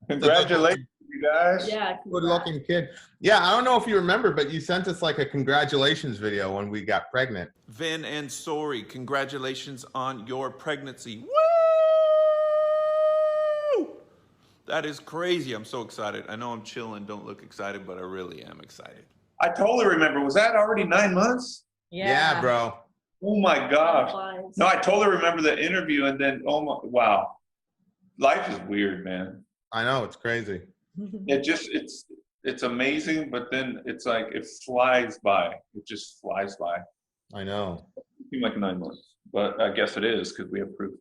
Congratulations, you guys. Yeah. Good looking kid. Yeah, I don't know if you remember, but you sent us like a congratulations video when we got pregnant. Vin and Sori, congratulations on your pregnancy. Woo! That is crazy. I'm so excited. I know I'm chilling, don't look excited, but I really am excited. I totally remember. Was that already 9 months? Yeah, bro. Oh my gosh. No, I totally remember the interview, and then wow. Life is weird, man. I know, it's crazy. It's amazing, but then it's like it flies by. It just flies by. I know. It seemed like 9 months, but I guess it is because we have proof.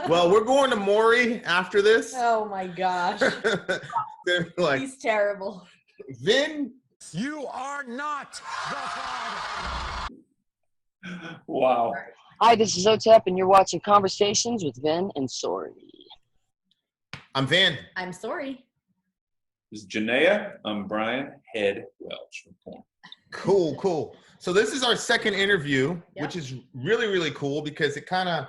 Well, we're going to Maury after this. Oh my gosh. Like, he's terrible. Vin, you are not the father. Wow. Hi, this is Otep, and you're watching Conversations with Vin and Sori. I'm Vin. I'm Sori. This is Jenaya. I'm Brian, head Welch from Korn. Cool. So this is our second interview, which is really, really cool because it kind of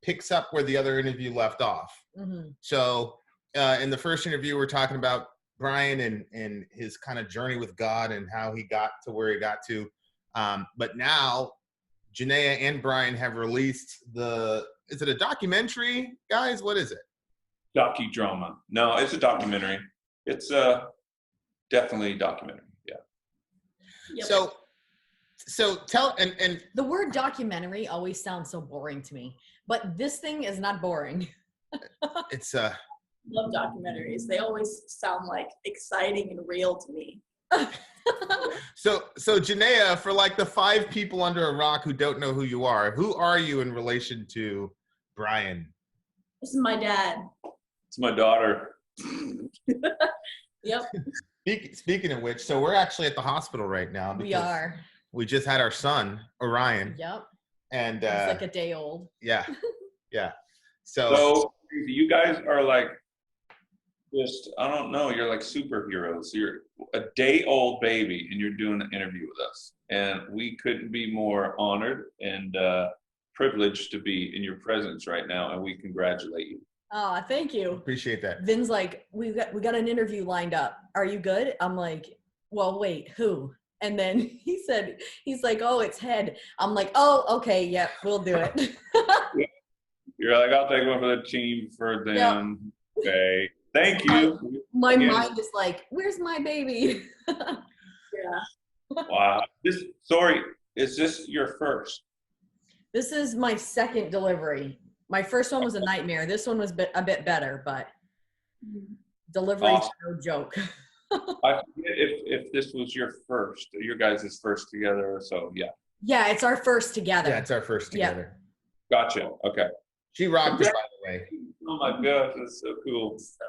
picks up where the other interview left off. Mm-hmm. So in the first interview, we're talking about Brian and his kind of journey with God and how he got to where he got to. But now Jenaya and Brian have released is it a documentary, guys? What is it? Docudrama. No, it's a documentary. It's definitely a documentary. Yeah. Yep. So tell and the word documentary always sounds so boring to me, but this thing is not boring. It's love documentaries. They always sound like exciting and real to me. So Jenaya, for like the 5 people under a rock who don't know who you are you in relation to Brian? This is my dad. It's my daughter. Yep. Speaking of which, so we're actually at the hospital right now. We are. We just had our son, Orion. Yep. And he's like a day old. Yeah. Yeah. So you guys are like just, I don't know, you're like superheroes. You're a day-old baby, and you're doing an interview with us. And we couldn't be more honored and privileged to be in your presence right now, and we congratulate you. Oh, thank you. Appreciate that. Vin's like, we got an interview lined up. Are you good? I'm like, well, wait, who? And then he's like, oh, it's Head. I'm like, oh, okay, yep, we'll do it. Yeah. You're like, I'll take one for the team for them. Yep. Okay. Thank you. My mind is like, where's my baby? Yeah. Wow. Sorry, is this your first? This is my second delivery. My first one was a nightmare. This one was a bit better, but delivery's no joke. I forget if this was your guys' first together or so. Yeah. Yeah, it's our first together. Yeah, it's our first together. Yeah. Gotcha. Okay. She rocked it, by the way. Oh my gosh, that's so cool. So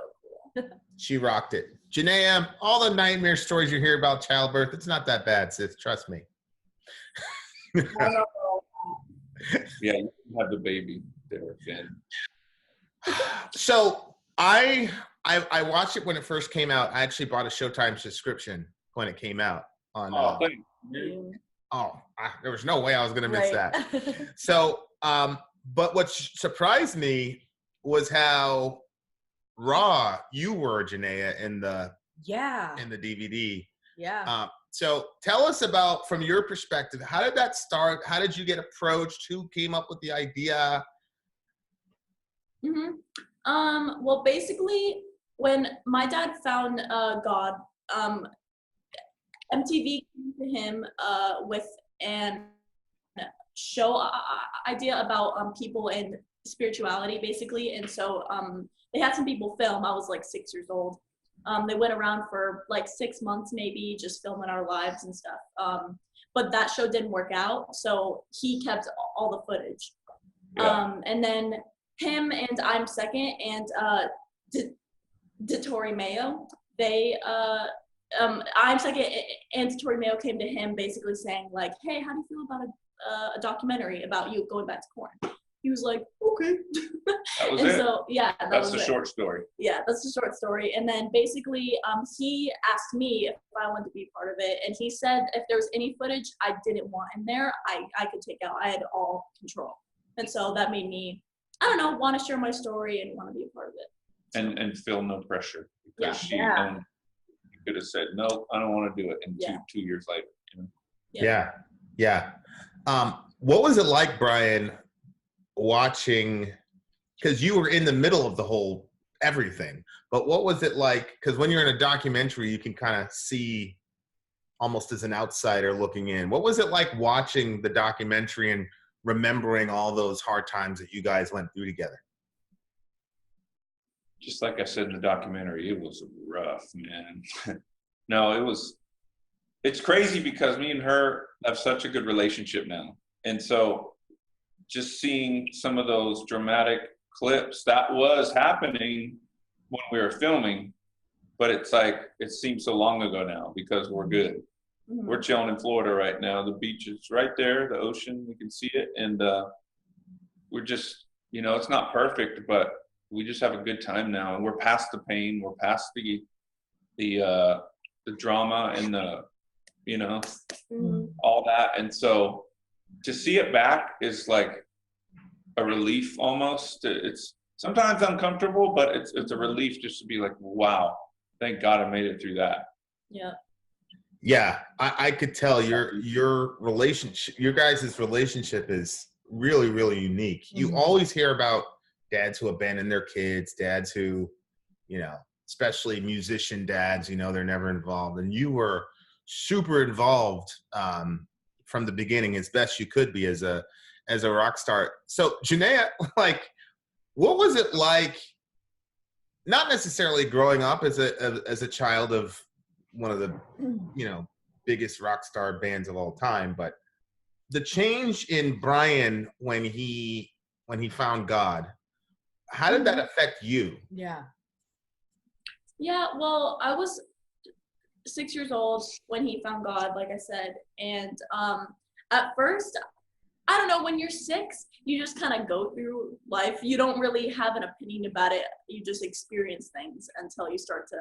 cool. She rocked it. Jenaya, all the nightmare stories you hear about childbirth, it's not that bad, sis. Trust me. Yeah, you have the baby there again. So I watched it when it first came out. I actually bought a Showtime subscription when it came out. Thank you. There was no way I was going to miss that. So, but what surprised me was how raw you were, Jenaya, in the DVD. Yeah. So tell us about, from your perspective, how did that start? How did you get approached? Who came up with the idea? Mm-hmm. Well, basically, when my dad found God, MTV came to him with an show idea about people and spirituality, basically. And so they had some people film. I was like 6 years old. They went around for like 6 months, maybe, just filming our lives and stuff. But that show didn't work out, so he kept all the footage. Yeah. And then him and I'm Second and Tori Mayo, I'm Second and Tori Mayo came to him basically saying like, hey, how do you feel about a documentary about you going back to Korn? He was like, okay. That was and it. So yeah, that's the short story. Yeah, that's the short story. And then basically, he asked me if I wanted to be part of it, and he said if there was any footage I didn't want in there, I could take out. I had all control, and so that made me, I don't know, want to share my story and want to be a part of it. and feel no pressure because she could have said, no, I don't want to do it. And 2 years later, you know? Yeah. What was it like, Brian, watching, because you were in the middle of the whole everything, but what was it like? Because when you're in a documentary, you can kind of see almost as an outsider looking in. What was it like watching the documentary and remembering all those hard times that you guys went through together? Just like I said in the documentary, it was rough, man. No, it's crazy because me and her have such a good relationship now. And so just seeing some of those dramatic clips that was happening when we were filming, but it's like, it seems so long ago now because we're good. We're chilling in Florida right now. The beach is right there, the ocean, we can see it. And we're just, you know, it's not perfect, but we just have a good time now. And we're past the pain. We're past the drama and the, you know, all that. And so to see it back is like a relief almost. It's sometimes uncomfortable, but it's a relief just to be like, wow, thank God I made it through that. Yeah, I could tell your relationship, your guys' relationship is really, really unique. You always hear about dads who abandon their kids, dads who, you know, especially musician dads, you know, they're never involved. And you were super involved from the beginning as best you could be as a rock star. So Jenaya, like, what was it like, not necessarily growing up as a child of one of the, you know, biggest rock star bands of all time, but the change in Brian when he found God, how did that affect you? Yeah, well, I was 6 years old when he found God, like I said. And at first, I don't know, when you're 6, you just kind of go through life. You don't really have an opinion about it. You just experience things until you start to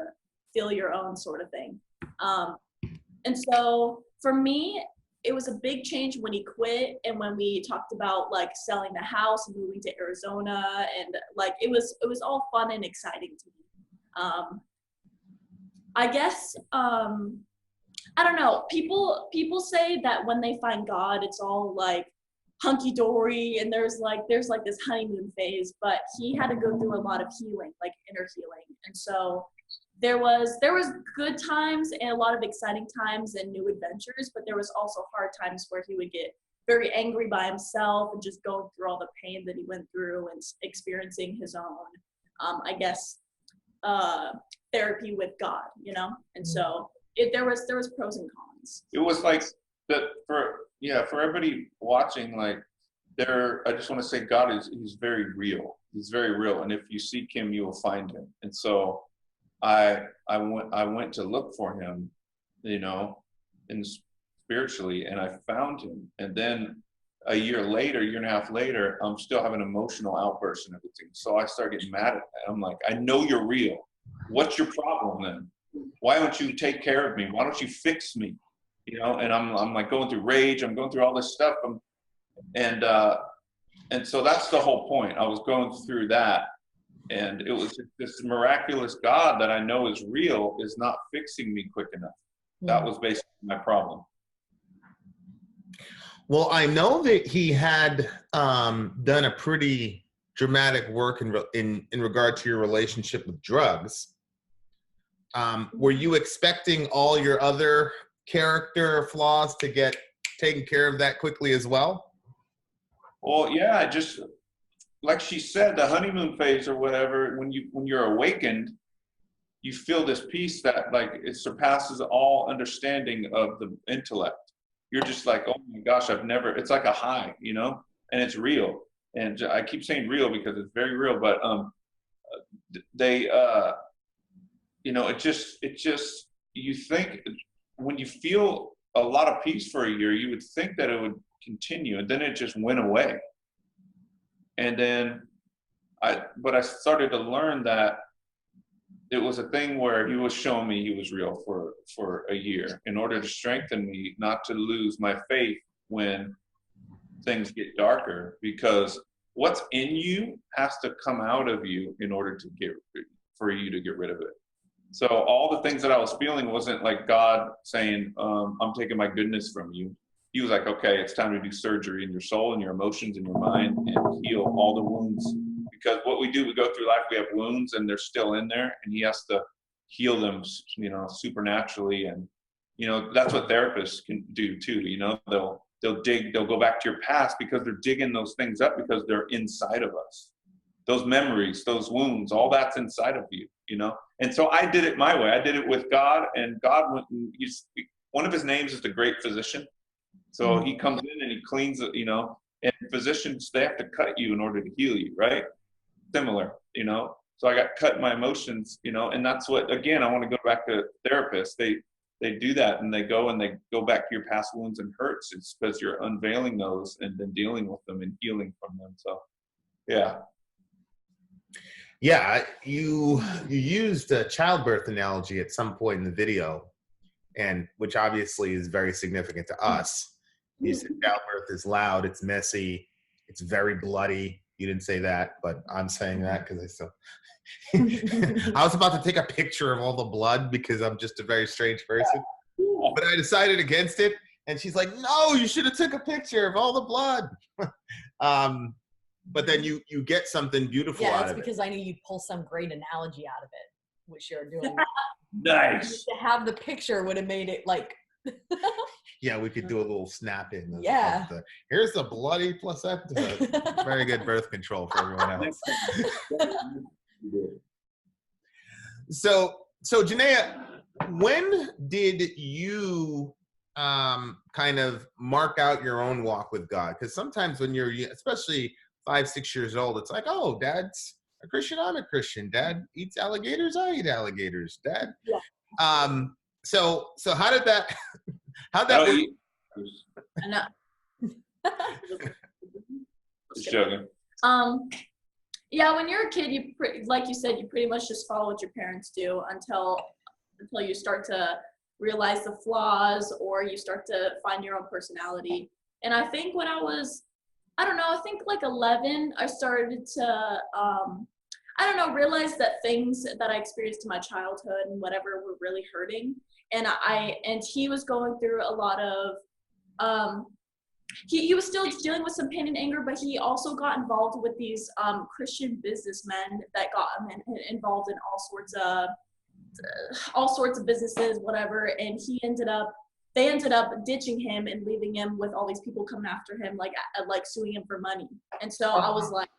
feel your own sort of thing. And so for me, it was a big change when he quit and when we talked about like selling the house and moving to Arizona, and like it was all fun and exciting to me. I guess I don't know, people say that when they find God it's all like hunky-dory and there's like this honeymoon phase, but he had to go through a lot of healing, like inner healing. And so there was good times and a lot of exciting times and new adventures, but there was also hard times where he would get very angry by himself and just going through all the pain that he went through and experiencing his own, I guess, therapy with God, you know? And so there was pros and cons. It was like that for everybody watching, like I just want to say God he's very real. He's very real. And if you seek him, you will find him. And so I went to look for him, you know, and spiritually, and I found him. And then a year and a half later, I'm still having emotional outbursts and everything. So I started getting mad at that. I'm like, I know you're real. What's your problem then? Why don't you take care of me? Why don't you fix me? You know, and I'm like going through rage. I'm going through all this stuff. And so that's the whole point. I was going through that. And it was this miraculous God that I know is real is not fixing me quick enough. That was basically my problem. Well, I know that he had done a pretty dramatic work in regard to your relationship with drugs. Were you expecting all your other character flaws to get taken care of that quickly as well? Well, yeah, just like she said, the honeymoon phase or whatever, when you're awakened, you feel this peace that like it surpasses all understanding of the intellect. You're just like, oh my gosh, it's like a high, you know, and it's real. And I keep saying real because it's very real, but you know, it just, you think when you feel a lot of peace for a year, you would think that it would continue, and then it just went away. And then I started to learn that it was a thing where he was showing me he was real for a year in order to strengthen me, not to lose my faith when things get darker, because what's in you has to come out of you in order to for you to get rid of it. So all the things that I was feeling wasn't like God saying, I'm taking my goodness from you. He was like, okay, it's time to do surgery in your soul and your emotions and your mind and heal all the wounds. Because what we do, we go through life, we have wounds and they're still in there, and he has to heal them, you know, supernaturally. And, you know, that's what therapists can do too. You know, they'll dig, they'll go back to your past because they're digging those things up because they're inside of us. Those memories, those wounds, all that's inside of you, you know? And so I did it my way. I did it with God, and God, one of his names is the great physician. So he comes in and he cleans it, you know, and physicians, they have to cut you in order to heal you, right? Similar, you know? So I got cut in my emotions, you know, and that's what, again, I want to go back to therapists. They do that, and they go back to your past wounds and hurts. It's because you're unveiling those and then dealing with them and healing from them. So, yeah. Yeah, you used a childbirth analogy at some point in the video, and which obviously is very significant to us. You said childbirth is loud, it's messy, it's very bloody. You didn't say that, but I'm saying that because I still. I was about to take a picture of all the blood because I'm just a very strange person, but I decided against it. And she's like, "No, you should have took a picture of all the blood." But then you get something beautiful out of it. Yeah, that's because I knew you'd pull some great analogy out of it, which you're doing. Nice. To have the picture would have made it like. Yeah, we could do a little snap in. Yeah. Here's the bloody placenta. Very good birth control for everyone else. So Jenaya, when did you kind of mark out your own walk with God? Because sometimes when you're, especially 5-6 years old, it's like, oh, Dad's a Christian, I'm a Christian. Dad eats alligators, I eat alligators. Dad. Yeah. So how did that? How'd that work? I know. Just joking. Yeah, when you're a kid, like you said, you pretty much just follow what your parents do until you start to realize the flaws, or you start to find your own personality. And I think when I was, I don't know, I think like 11, I started to, realize that things that I experienced in my childhood and whatever were really hurting. And he was going through a lot of, he was still dealing with some pain and anger, but he also got involved with these Christian businessmen that got him involved in all sorts of businesses, whatever. And they ended up ditching him and leaving him with all these people coming after him, like suing him for money. And so I was like,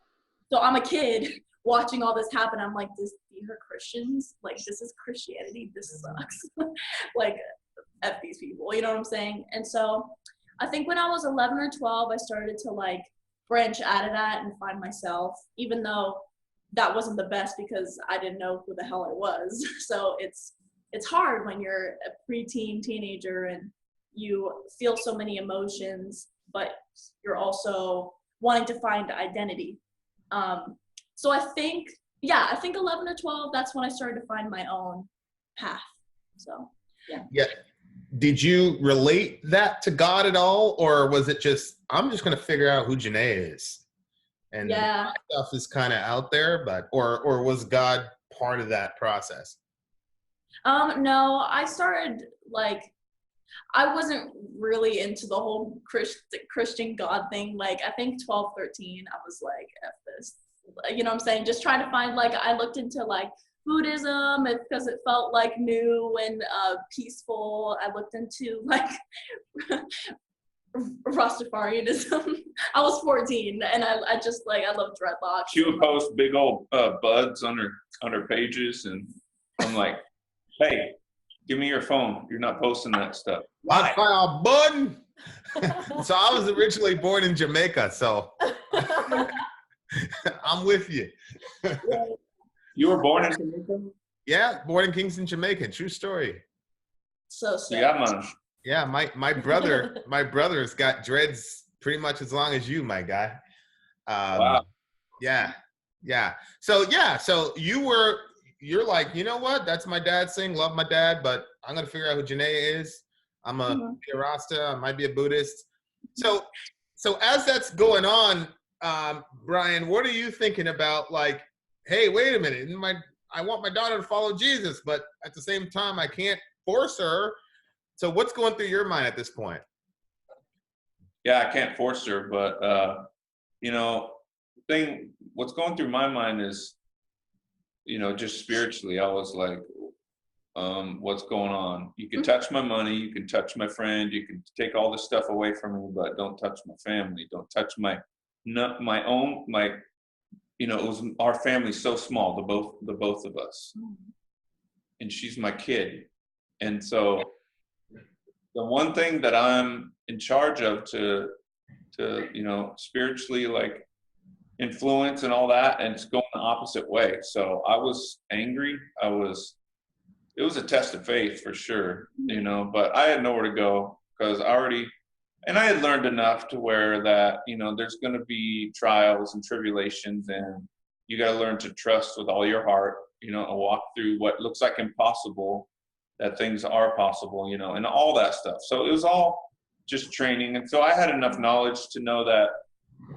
so I'm a kid watching all this happen. I'm like, these are Christians? Like, this is Christianity. This sucks. Like, F these people, you know what I'm saying? And so I think when I was 11 or 12, I started to like branch out of that and find myself, even though that wasn't the best because I didn't know who the hell I was. So it's hard when you're a preteen teenager and you feel so many emotions, but you're also wanting to find identity. So I think 11 or 12, that's when I started to find my own path. So, yeah. Yeah. Did you relate that to God at all? Or was it just, I'm just going to figure out who Jenaya is? And yeah, stuff is kind of out there, but, or was God part of that process? No, I started like, I wasn't really into the whole Christian God thing. Like, I think 12, 13, I was like, F this. You know what I'm saying? Just trying to find, like, I looked into, like, Buddhism because it felt, like, new and peaceful. I looked into, like, Rastafarianism. I was 14, and I just, like, I love dreadlocks. She would post big old buds on her pages, and I'm like, hey, give me your phone. You're not posting that stuff. Why? Bud. So I was originally born in Jamaica, so I'm with you. You were born in Jamaica? Yeah, born in Kingston, Jamaica. True story. So sad. Yeah, man. Yeah, my brother's got dreads pretty much as long as you, my guy. Wow. Yeah. So you're like, you know what? That's my dad's thing. Love my dad, but I'm gonna figure out who Jenaya is. I'm a Rasta. I might be a Buddhist. So as that's going on, Brian, what are you thinking about? Like, hey, wait a minute. I want my daughter to follow Jesus, but at the same time, I can't force her. So what's going through your mind at this point? Yeah, I can't force her, but you know, what's going through my mind is, you know, just spiritually, I was like, what's going on? You can touch my money, you can touch my friend, you can take all this stuff away from me, but don't touch my family. Don't touch my you know, it was our family so small, the both of us. And she's my kid. And so the one thing that I'm in charge of to you know, spiritually like influence and all that, and it's going the opposite way. So I was angry. It was a test of faith for sure, you know, but I had nowhere to go because I had learned enough to where that, you know, there's going to be trials and tribulations, and you got to learn to trust with all your heart, you know, and walk through what looks like impossible, that things are possible, you know, and all that stuff. So it was all just training. And so I had enough knowledge to know that,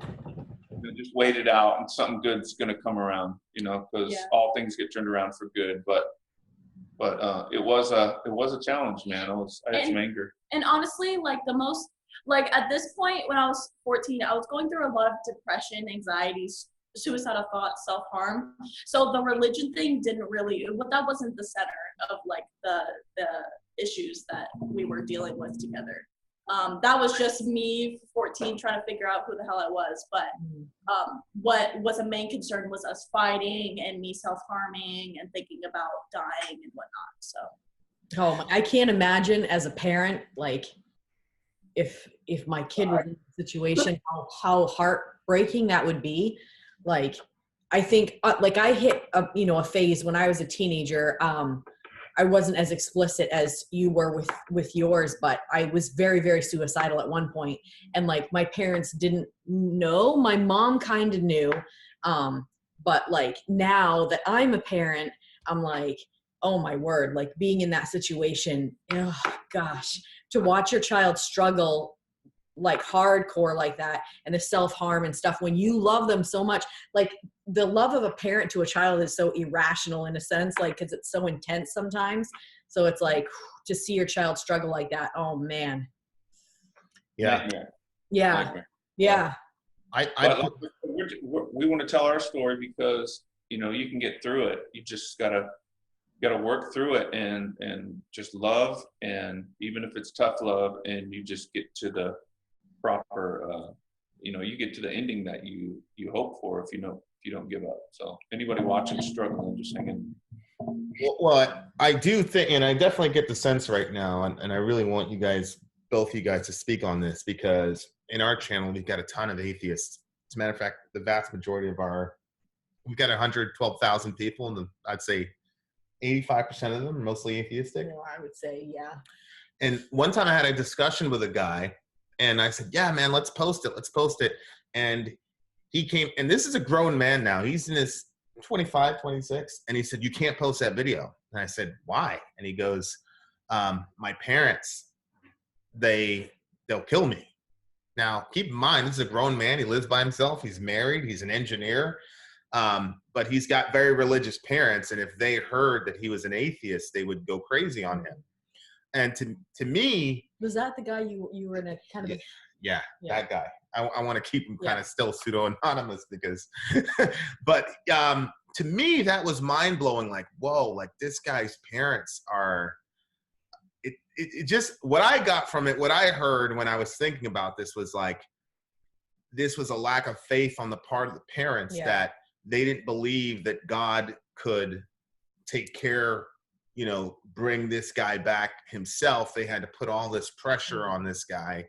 you know, just wait it out and something good's going to come around, you know, because all things get turned around for good. But it was a challenge, man. I had some anger. And honestly, like at this point when I was 14, I was going through a lot of depression, anxiety, suicidal thoughts, self-harm. So the religion thing that wasn't the center of like the issues that we were dealing with together. That was just me, 14, trying to figure out who the hell I was. But what was a main concern was us fighting and me self-harming and thinking about dying and whatnot. So, I can't imagine as a parent, like if my kid was in a situation, how heartbreaking that would be. Like, I think like I hit a phase when I was a teenager. I wasn't as explicit as you were with yours, but I was very, very suicidal at one point. And like my parents didn't know. My mom kind of knew. But like now that I'm a parent, I'm like, oh my word, like being in that situation, oh gosh, to watch your child struggle like hardcore like that, and the self-harm and stuff when you love them so much. Like the love of a parent to a child is so irrational in a sense, like because it's so intense sometimes. So it's like to see your child struggle like that, oh man. Yeah. We want to tell our story because, you know, you can get through it. You just gotta work through it and just love, and even if it's tough love, and you just get to the proper you know, you get to the ending that you hope for if you don't give up. So anybody watching struggling, just hang in. Well, I do think, and I definitely get the sense right now, and I really want both of you guys to speak on this, because in our channel we've got a ton of atheists. As a matter of fact, the vast majority of we've got 112,000 people, and I'd say 85% of them are mostly atheistic. I would say, yeah. And one time I had a discussion with a guy, and I said, yeah, man, let's post it. And he came, and this is a grown man now. He's in his 25, 26. And he said, you can't post that video. And I said, why? And he goes, my parents, they'll kill me. Now, keep in mind, this is a grown man. He lives by himself. He's married. He's an engineer. But he's got very religious parents. And if they heard that he was an atheist, they would go crazy on him. And to me, was that the guy you were in a kind of yeah, that guy. I want to keep him kind of still pseudo-anonymous because, but to me, that was mind-blowing. Like, whoa, like this guy's parents are, it just, what I got from it, what I heard when I was thinking about this was like, this was a lack of faith on the part of the parents that they didn't believe that God could take care, you know, bring this guy back himself. They had to put all this pressure on this guy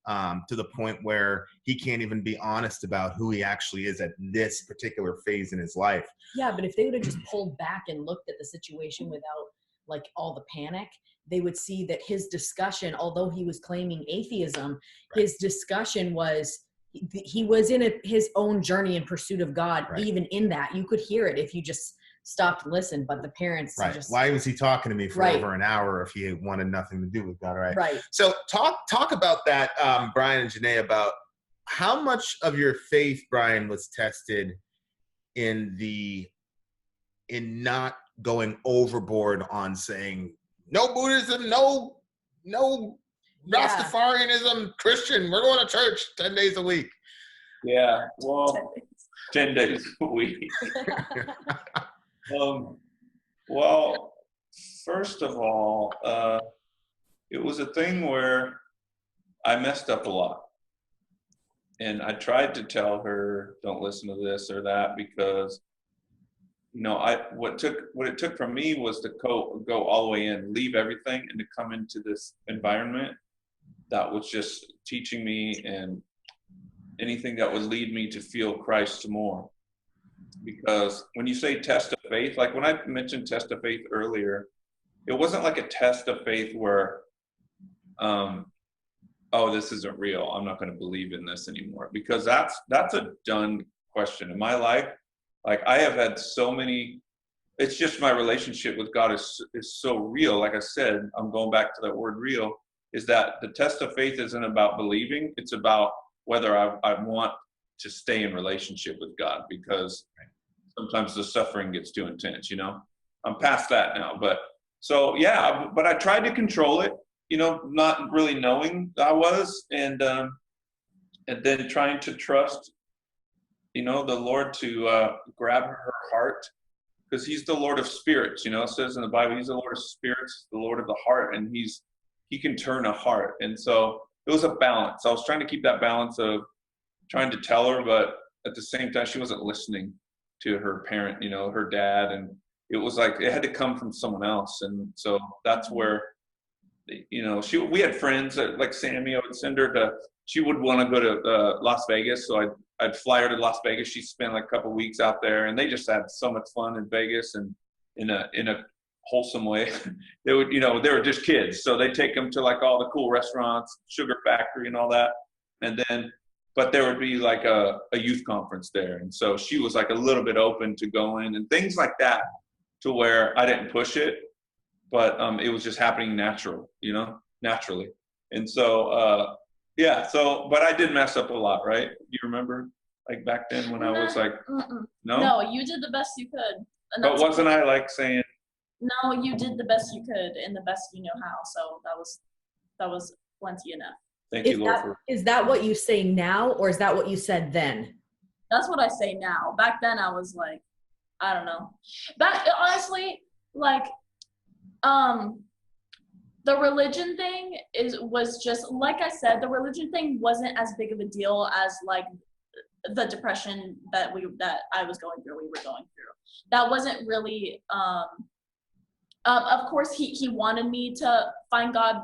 to the point where he can't even be honest about who he actually is at this particular phase in his life. Yeah, but if they would have just pulled back and looked at the situation without like all the panic, they would see that his discussion, although he was claiming atheism, his discussion was, he was in his own journey in pursuit of God. Even in that, you could hear it if you just stopped to listen. But the parents just, why was he talking to me for over an hour if he wanted nothing to do with God? Right. So talk about that, Brian and Jenaya, about how much of your faith, Brian, was tested in the in not going overboard on saying no Buddhism, no Rastafarianism, Christian, we're going to church 10 days a week. Yeah, well, 10 days a week. Well, first of all, it was a thing where I messed up a lot. And I tried to tell her, don't listen to this or that, because, you know, what it took from me was to go all the way in, leave everything, and to come into this environment that was just teaching me and anything that would lead me to feel Christ more. Because when you say test of faith, like when I mentioned test of faith earlier, it wasn't like a test of faith where, oh, this isn't real, I'm not going to believe in this anymore. Because that's a done question in my life. Like I have had so many, it's just my relationship with God is so real. Like I said, I'm going back to that word real, is that the test of faith isn't about believing, it's about whether I want to stay in relationship with God, because sometimes the suffering gets too intense, you know. I'm past that now, but so yeah, but I tried to control it, you know, not really knowing I was, and then trying to trust, you know, the Lord to grab her heart, because he's the Lord of spirits, you know. It says in the Bible, he's the Lord of spirits, the Lord of the heart, and he can turn a heart. And so it was a balance. I was trying to keep that balance of trying to tell her, but at the same time, she wasn't listening to her parent, you know, her dad. And it was like, it had to come from someone else. And so that's where, you know, we had friends that, like Sammy, I would send her to, she would want to go to Las Vegas. So I'd fly her to Las Vegas. She spent like a couple of weeks out there, and they just had so much fun in Vegas, and in a wholesome way. They would, you know, they were just kids. So they take them to like all the cool restaurants, Sugar Factory and all that. And then, but there would be like a youth conference there. And so she was like a little bit open to going and things like that, to where I didn't push it, but it was just happening naturally. And so, yeah, so, but I did mess up a lot, right? You remember, like back then when I was like, No, you did the best you could. And but wasn't I like saying? No, you did the best you could and the best you know how. So that was plenty enough. Thank you, Lord. Is that what you say now, or is that what you said then? That's what I say now. Back then I was like, I don't know. Honestly, like, the religion thing was just, like I said, the religion thing wasn't as big of a deal as like the depression that I was going through, we were going through. That wasn't really, of course he wanted me to find God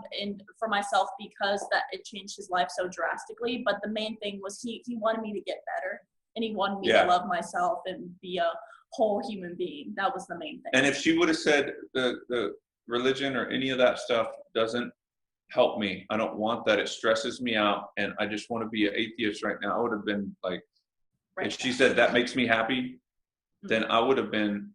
for myself, because that it changed his life so drastically. But the main thing was he wanted me to get better, and he wanted me to love myself and be a whole human being. That was the main thing. And if she would have said the religion or any of that stuff doesn't help me, I don't want that, it stresses me out, and I just want to be an atheist right now, I would have been like, if she said that makes me happy, then I would have been,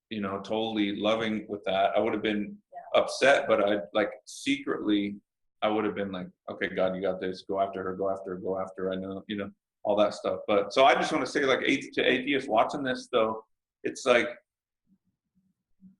you know, totally loving with that. I would have been upset, but I like secretly, I would have been like, okay, God, you got this. Go after her. I know, you know, all that stuff. But so I just want to say, like, to atheists watching this, though, it's like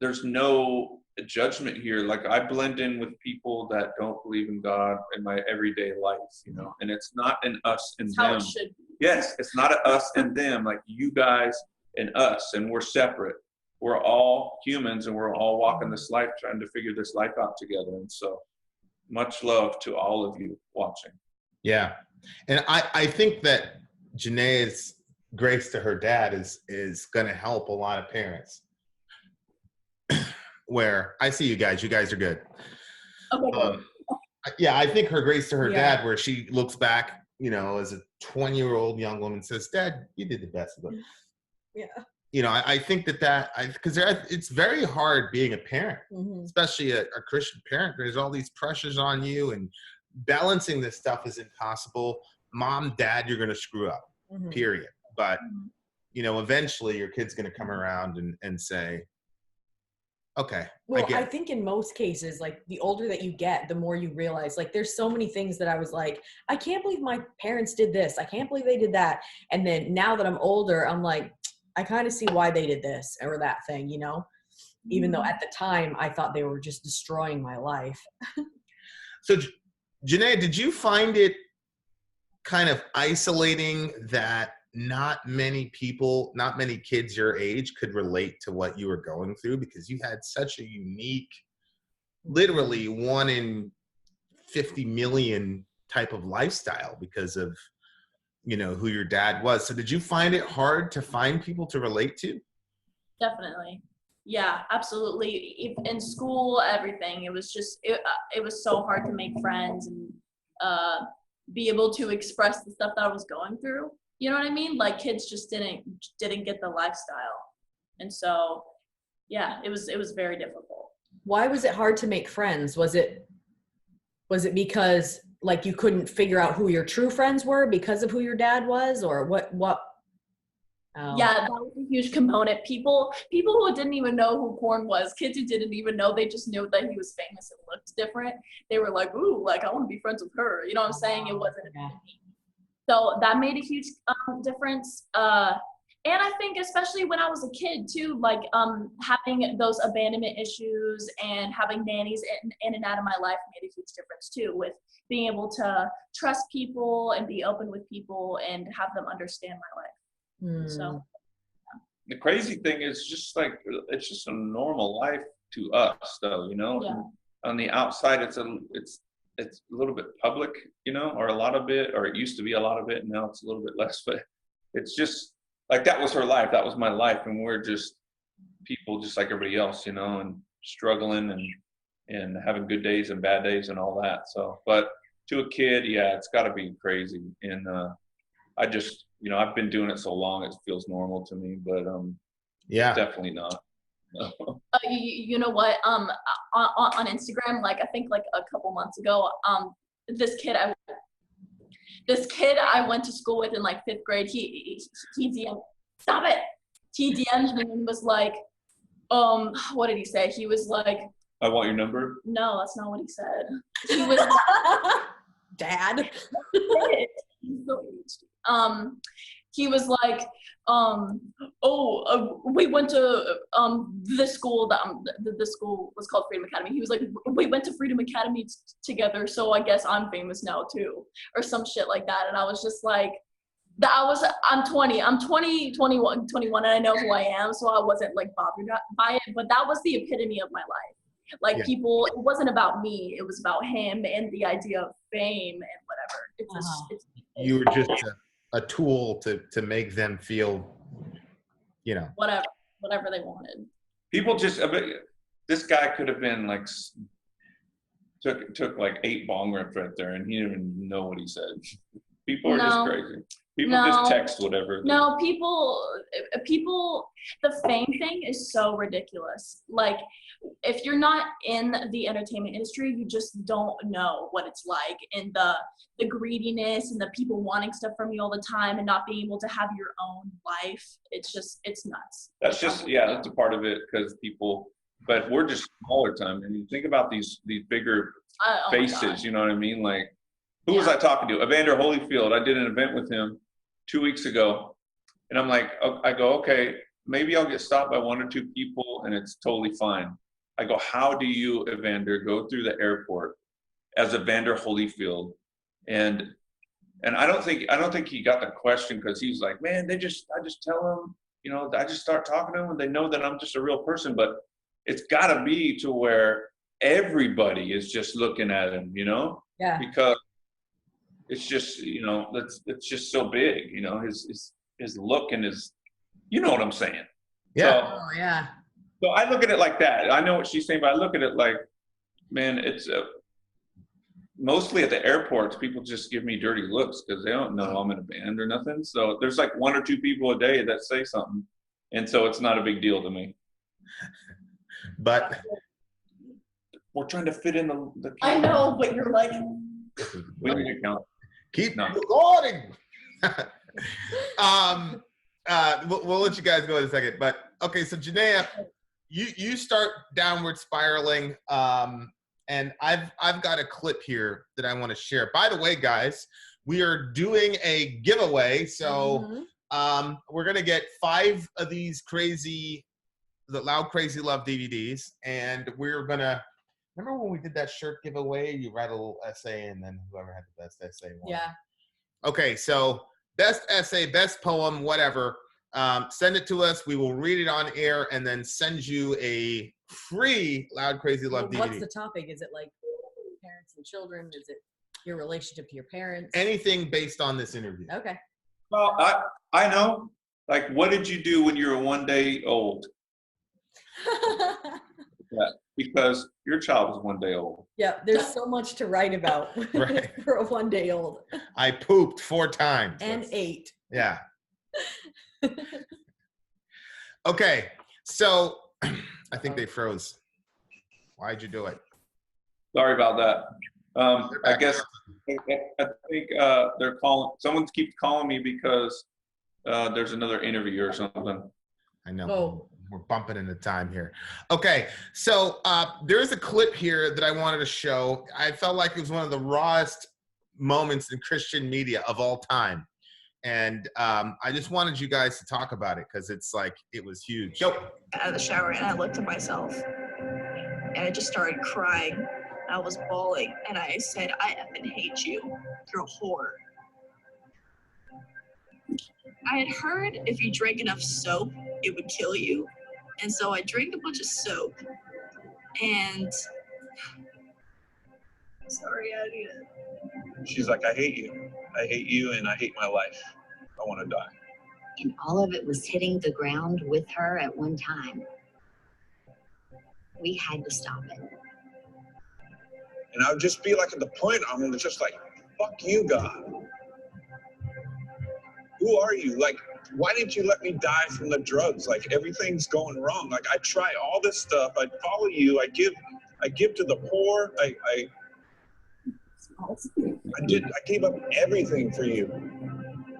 there's no judgment here. Like, I blend in with people that don't believe in God in my everyday life, you know, and it's not an us and them. How it should be. Yes, it's not an us and them, like you guys and us, and we're separate. We're all humans, and we're all walking this life, trying to figure this life out together. And so much love to all of you watching. Yeah. And I think that Jenaya's grace to her dad is going to help a lot of parents. Where I see you guys are good. Okay. Yeah, I think her grace to her dad, where she looks back, you know, as a 20-year-old young woman, says, Dad, you did the best of it. Yeah. You know, I think because it's very hard being a parent, especially a Christian parent. There's all these pressures on you, and balancing this stuff is impossible. Mom, Dad, you're going to screw up, period. But, you know, eventually your kid's going to come around and say, okay. Well, I think in most cases, like the older that you get, the more you realize, like there's so many things that I was like, I can't believe my parents did this. I can't believe they did that. And then now that I'm older, I'm like, I kind of see why they did this or that thing, you know, even though at the time I thought they were just destroying my life. So Jenaya, did you find it kind of isolating that not many people, not many kids your age could relate to what you were going through, because you had such a unique, literally 1 in 50 million type of lifestyle because of, you know, who your dad was? So did you find it hard to find people to relate to? Definitely. Yeah, absolutely. In school, everything. It was just, it was so hard to make friends and be able to express the stuff that I was going through. You know what I mean? Like kids just didn't get the lifestyle. And so, yeah, it was very difficult. Why was it hard to make friends? Was it because like you couldn't figure out who your true friends were because of who your dad was, or what? Oh. Yeah, that was a huge component. People who didn't even know who Korn was, kids who didn't even know, they just knew that he was famous and looked different. They were like, ooh, like I want to be friends with her. You know what I'm saying? It wasn't Yeah. me. So that made a huge difference. And I think especially when I was a kid too, like having those abandonment issues and having nannies in and out of my life made a huge difference too, with being able to trust people and be open with people and have them understand my life. So the crazy thing is just like, it's just a normal life to us though, you know. Yeah. On the outside it's a little bit public, you know, or a lot of it, or it used to be a lot of it, and now it's a little bit less, but it's just like, that was her life, that was my life, and we're just people just like everybody else, you know, and struggling and having good days and bad days and all that. So, but to a kid, yeah, it's got to be crazy. And I just, you know, I've been doing it so long, it feels normal to me, but Yeah, definitely not. No. you know what? On Instagram, like I think like a couple months ago, this kid I went to school with in like 5th grade, he DM'd, stop it. He DM'd me and was like, what did he say? He was like, I want your number. no, that's not what he said. He was Dad. he was like, we went to the school that the school was called Freedom Academy. He was like, we went to Freedom Academy together, so I guess I'm famous now too, or some shit like that. And I was just like, I'm 21, and I know who I am, so I wasn't like bothered by it. But that was the epitome of my life. Like Yeah. people, it wasn't about me, it was about him and the idea of fame and whatever. It's you were just a tool to make them feel, you know. whatever they wanted. People just, this guy could have been like, took like 8 bong rips right there, and he didn't even know what he said. People are just crazy. People just text whatever. No, people, the fame thing is so ridiculous. Like, if you're not in the entertainment industry, you just don't know what it's like, and the greediness and the people wanting stuff from you all the time and not being able to have your own life. It's nuts. That's just, yeah, that's a part of it, because people, but we're just smaller time. And you think about these bigger faces, you know what I mean? Like, who was I talking to? Evander Holyfield. I did an event with him 2 weeks ago, and I'm like, I go, okay, maybe I'll get stopped by 1 or 2 people, and it's totally fine. I go, how do you, Evander, go through the airport as Evander Holyfield? And I don't think he got the question, because he's like, man, I just tell them, you know, I just start talking to them, and they know that I'm just a real person. But it's got to be to where everybody is just looking at him, you know? Yeah. Because it's just, you know, it's just so big, you know, his look and his, you know what I'm saying? Yeah. So, Oh yeah. so I look at it like that. I know what she's saying, but I look at it like, man, it's mostly at the airports, people just give me dirty looks because they don't know I'm in a band or nothing. So there's like 1 or 2 people a day that say something, and so it's not a big deal to me. But we're trying to fit in the I know, but you're like, we need to count. keep No. recording. We'll let you guys go in a second. But okay, so Jenaya, you start downward spiraling, and I've got a clip here that I want to share. By the way, guys, we are doing a giveaway, so we're going to get 5 of these the Loud Krazy Love DVDs. And we're going to, remember when we did that shirt giveaway? You write a little essay and then whoever had the best essay won. Yeah. Okay, so best essay, best poem, whatever. Send it to us. We will read it on air and then send you a free Loud Krazy Love DVD. What's the topic? Is it like parents and children? Is it your relationship to your parents? Anything based on this interview. Okay. Well, I know. Like, what did you do when you were 1 day old? Yeah, because your child was 1 day old. Yeah, there's so much to write about Right. for a 1 day old. I pooped 4 times. And 8. Yeah. Okay, so I think they froze. Why'd you do it? Sorry about that. I guess I think they're calling. Someone keeps calling me because there's another interview or something. I know. Oh. We're bumping into time here. Okay, so there's a clip here that I wanted to show. I felt like it was one of the rawest moments in Christian media of all time. And I just wanted you guys to talk about it because it's like, it was huge. Out of the shower and I looked at myself and I just started crying. I was bawling and I said, I effing hate you. You're a whore. I had heard if you drank enough soap, it would kill you. And so I drank a bunch of soap and sorry, I did it. She's like, I hate you. I hate you and I hate my life. I want to die. And all of it was hitting the ground with her at one time. We had to stop it. And I would just be like at the point, I'm just like, fuck you, God. Who are you? Like, why didn't you let me die from the drugs? Like, everything's going wrong. Like, I try all this stuff. I follow you. I give to the poor. I gave up everything for you.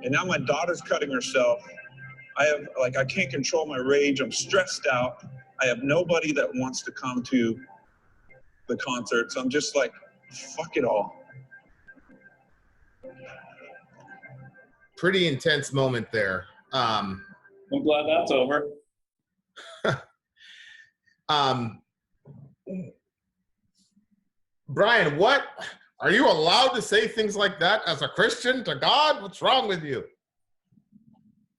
And now my daughter's cutting herself. I can't control my rage. I'm stressed out. I have nobody that wants to come to the concerts. I'm just like, fuck it all. Pretty intense moment there. I'm glad that's over. Brian, what? Are you allowed to say things like that as a Christian to God? What's wrong with you?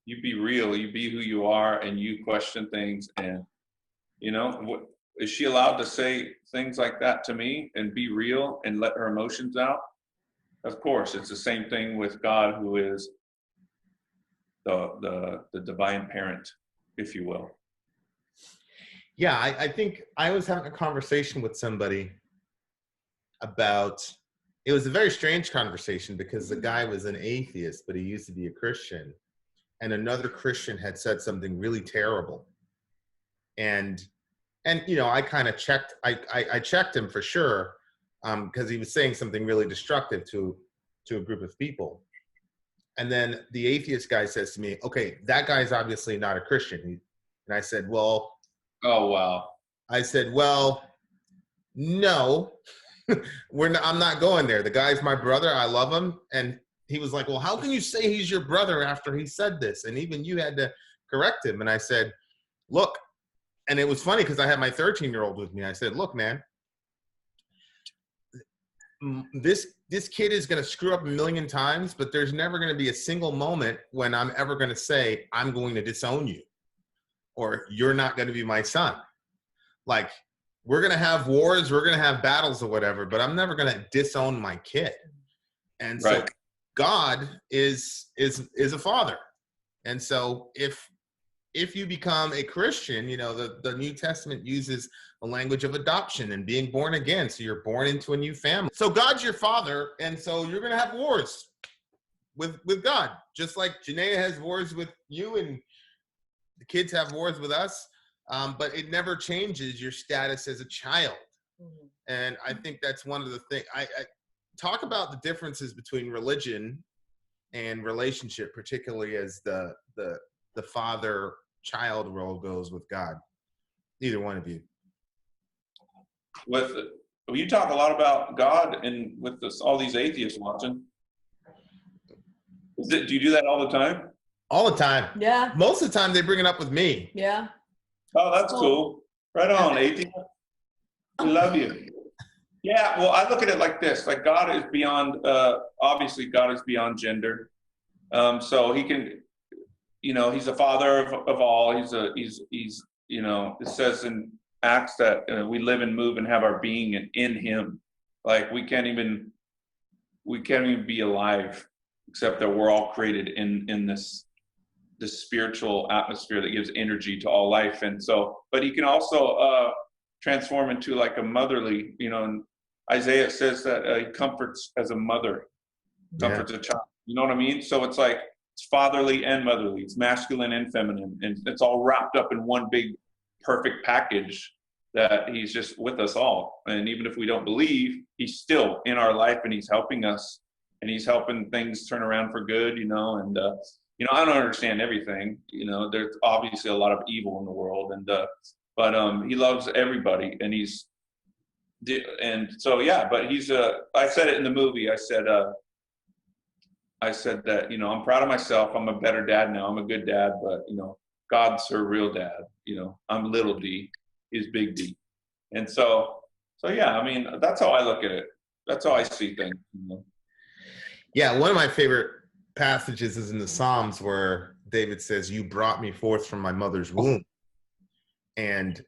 You be real. You be who you are, and you question things. And you know, is she allowed to say things like that to me and be real and let her emotions out? Of course, it's the same thing with God, who is the divine parent, if you will. Yeah, I think I was having a conversation with somebody about, it was a very strange conversation because the guy was an atheist, but he used to be a Christian. And another Christian had said something really terrible. And you know, I kind of checked, I checked him for sure, because he was saying something really destructive to a group of people. And then the atheist guy says to me, okay, that guy's obviously not a Christian. And I said, well. Oh, wow. I said, well, no, I'm not going there. The guy's my brother. I love him. And he was like, well, how can you say he's your brother after he said this? And even you had to correct him. And I said, look, and it was funny because I had my 13-year-old with me. I said, look, man, this kid is going to screw up a million times, but there's never going to be a single moment when I'm ever going to say, I'm going to disown you, or you're not going to be my son. Like, we're going to have wars, we're going to have battles or whatever, but I'm never going to disown my kid. And so right. God is a father. And so if you become a Christian, you know, the New Testament uses the language of adoption and being born again. So you're born into a new family. So God's your father. And so you're going to have wars with God, just like Jenaya has wars with you and the kids have wars with us. But it never changes your status as a child. Mm-hmm. And I think that's one of the things. I talk about the differences between religion and relationship, particularly as the father-child role goes with God. Either one of you. You talk a lot about God, and with all these atheists watching. Do you do that all the time? All the time. Yeah. Most of the time they bring it up with me. Yeah. Oh, that's cool. Right on, 18. We love you. Yeah, well, I look at it like this. Like God is beyond, obviously God is beyond gender. So he can, he's a father of all. He's, it says in Acts that we live and move and have our being in him. Like we can't even be alive except that we're all created in this spiritual atmosphere that gives energy to all life. And so, but he can also transform into like a motherly, and Isaiah says that he comforts as a mother, comforts a child. You know what I mean? So it's like, it's fatherly and motherly, it's masculine and feminine, and it's all wrapped up in one big perfect package that he's just with us all. And even if we don't believe, he's still in our life and he's helping us and he's helping things turn around for good, and I don't understand everything. There's obviously a lot of evil in the world, but he loves everybody, and but he's I said it in the movie. I said that, I'm proud of myself. I'm a better dad now. I'm a good dad, but God's her real dad. I'm little D, he's big D. And so yeah, I mean, that's how I look at it. That's how I see things. Yeah, one of my favorite passages is in the Psalms where David says, "You brought me forth from my mother's womb." And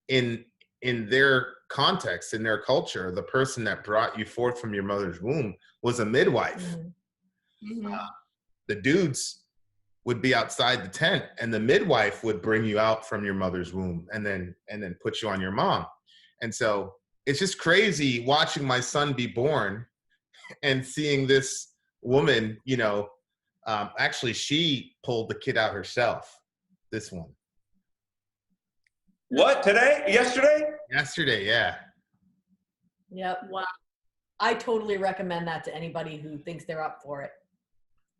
in their context, in their culture, the person that brought you forth from your mother's womb was a midwife. Mm-hmm. The dudes would be outside the tent, and the midwife would bring you out from your mother's womb and then put you on your mom. And so it's just crazy watching my son be born and seeing this woman, actually she pulled the kid out herself, this one. What, today? Yesterday, yeah. Yep. Wow. I totally recommend that to anybody who thinks they're up for it.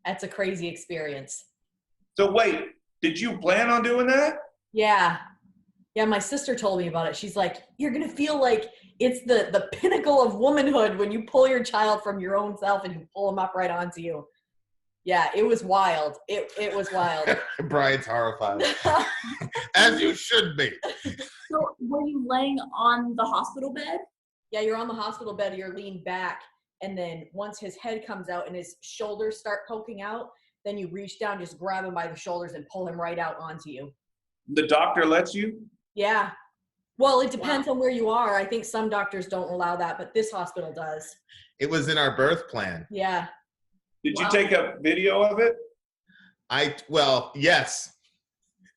That's a crazy experience. So wait, did you plan on doing that? Yeah. Yeah, my sister told me about it. She's like, you're going to feel like it's the pinnacle of womanhood when you pull your child from your own self and you pull them up right onto you. Yeah, it was wild. It was wild. Brian's horrified. As you should be. So were you laying on the hospital bed? Yeah, you're on the hospital bed, you're leaned back, and then once his head comes out and his shoulders start poking out, then you reach down, just grab him by the shoulders and pull him right out onto you. The doctor lets you? Yeah. Well, it depends on where you are. I think some doctors don't allow that, but this hospital does. It was in our birth plan. Yeah. Did you take a video of it? Yes.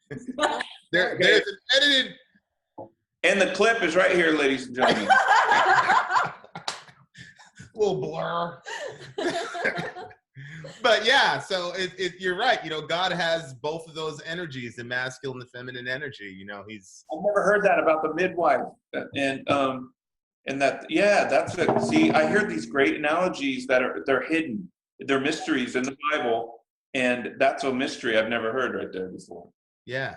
There's an edited. And the clip is right here, ladies and gentlemen. Little blur. But yeah, so you're right. God has both of those energies, the masculine and the feminine energy. I've never heard that about the midwife, and that that's it. See, I hear these great analogies they're hidden, they're mysteries in the Bible, and that's a mystery I've never heard right there before. Yeah.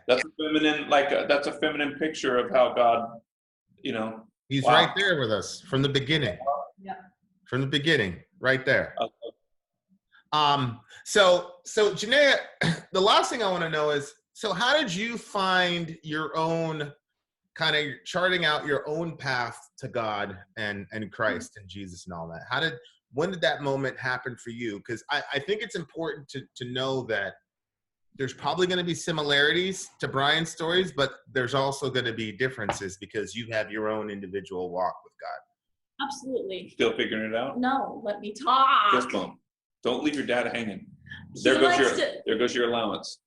That's a feminine picture of how God, He's right there with us from the beginning. Yeah. From the beginning, right there. Okay. So Jenaya, the last thing I want to know is, so how did you find your own kind of charting out your own path to God and Christ and Jesus and all that? When did that moment happen for you? Because I think it's important to know that there's probably going to be similarities to Brian's stories, but there's also going to be differences because you have your own individual walk with God. Absolutely. Still figuring it out? No, let me talk. Fist bump. Don't leave your dad hanging. There goes your allowance.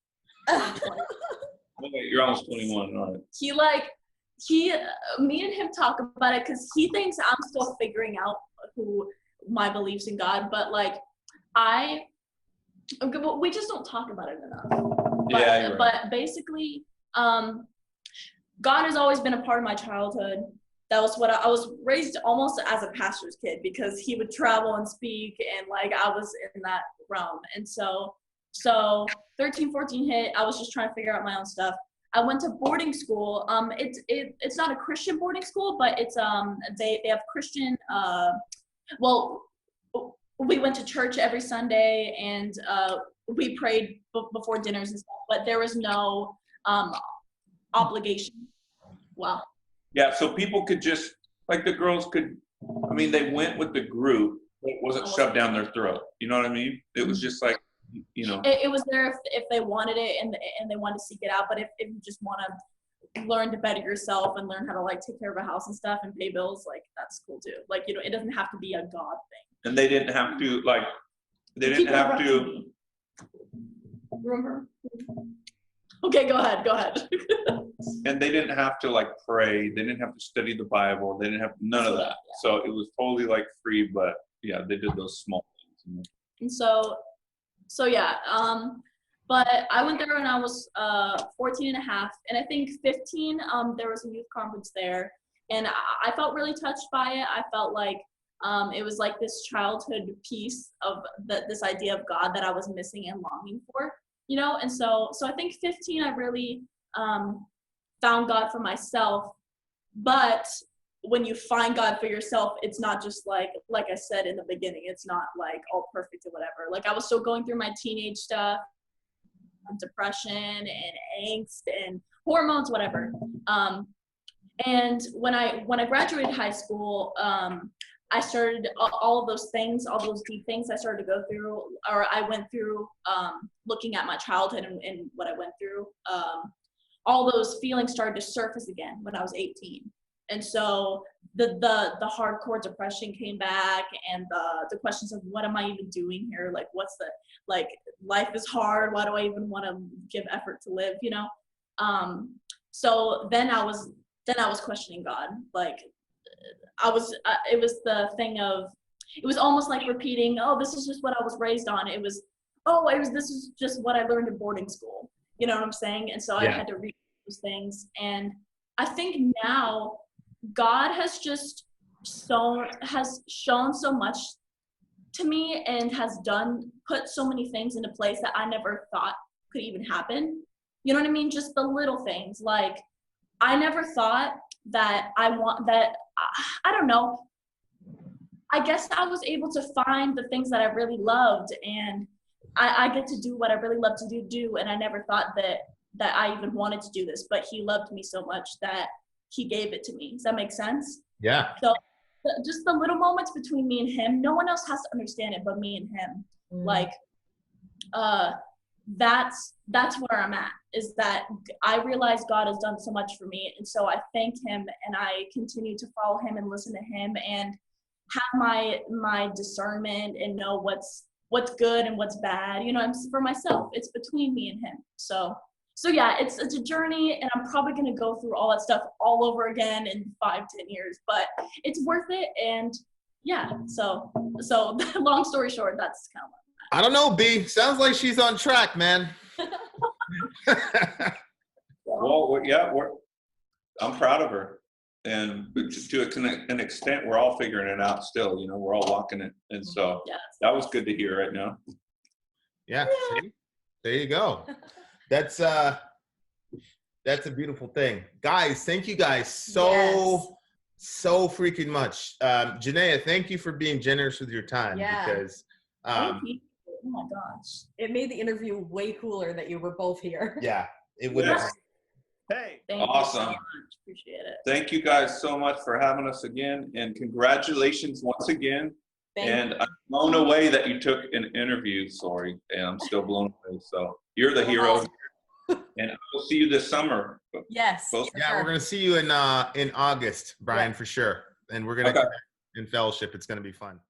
Okay, you're almost 21. All right. Me and him talk about it because he thinks I'm still figuring out who my beliefs in God, but we just don't talk about it enough. But basically, God has always been a part of my childhood. That was what I was raised almost as a pastor's kid because he would travel and speak, and I was in that realm. And so 13, 14 hit, I was just trying to figure out my own stuff. I went to boarding school. It's not a Christian boarding school, but it's they have Christian. We went to church every Sunday, and we prayed before dinners and stuff, but there was no obligation. Wow. Yeah, so people could just, like the girls could, I mean, they went with the group, but it wasn't shoved down their throat. You know what I mean? It was just like, you know. It was there if they wanted it and they wanted to seek it out, but if you just want to learn to better yourself and learn how to like take care of a house and stuff and pay bills, like that's cool too. Like, you know, it doesn't have to be a God thing. And they didn't have to, like, they didn't have to. Remember? Okay, go ahead. And they didn't have to like pray. They didn't have to study the Bible. They didn't have none of that. Yeah. So it was totally like free, but yeah, they did those small things. And so yeah, but I went there when I was 14 and a half, and I think 15, there was a youth conference there, and I felt really touched by it. I felt like it was like this childhood piece of this idea of God that I was missing and longing for, you know? And so I think 15, I really found God for myself. But when you find God for yourself, it's not just like I said in the beginning, it's not like all perfect or whatever. Like I was still going through my teenage stuff, depression and angst and hormones, whatever. And when I graduated high school, I started all of those things, all those deep things I started to go through, or I went through, looking at my childhood and what I went through. All those feelings started to surface again when I was 18. And so the hardcore depression came back, and the questions of what am I even doing here? Like, what's the, like, life is hard. Why do I even want to give effort to live, you know? So then I was questioning God. Like it was the thing of, it was almost like repeating, oh, this is just what I was raised on. This is just what I learned in boarding school. You know what I'm saying? And so I had to read those things. And I think now God has just has shown so much to me and has put so many things into place that I never thought could even happen. You know what I mean? Just the little things. Like, I never thought that I don't know. I guess I was able to find the things that I really loved, and I get to do what I really love to do. And I never thought that I even wanted to do this, but he loved me so much that he gave it to me. Does that make sense? Yeah. So just the little moments between me and him, no one else has to understand it but me and him. Like, that's where I'm at, is that I realize God has done so much for me. And so I thank him, and I continue to follow him and listen to him and have my discernment and know what's good and what's bad, you know. And for myself, it's between me and him. So yeah, it's a journey, and I'm probably going to go through all that stuff all over again in 5-10 years, but it's worth it. And yeah, so long story short, that's kind of what I don't know, B. Sounds like she's on track, man. Well, yeah, I'm proud of her. And to an extent, we're all figuring it out still. You know, we're all walking it. And so that was good to hear right now. Yeah. See? There you go. That's a beautiful thing. Guys, thank you guys so freaking much. Jenaya, thank you for being generous with your time. Because thank you. Oh my gosh. It made the interview way cooler that you were both here. Yeah, it would have. Hey, thank awesome. You so much. Appreciate it. Thank you guys so much for having us again, and congratulations once again. I'm blown away that you took an interview, Sori, and I'm still blown away. So you're the hero. And we'll see you this summer. Yes. We're gonna see you in August, Brian, for sure. And we're gonna connect in fellowship. It's gonna be fun.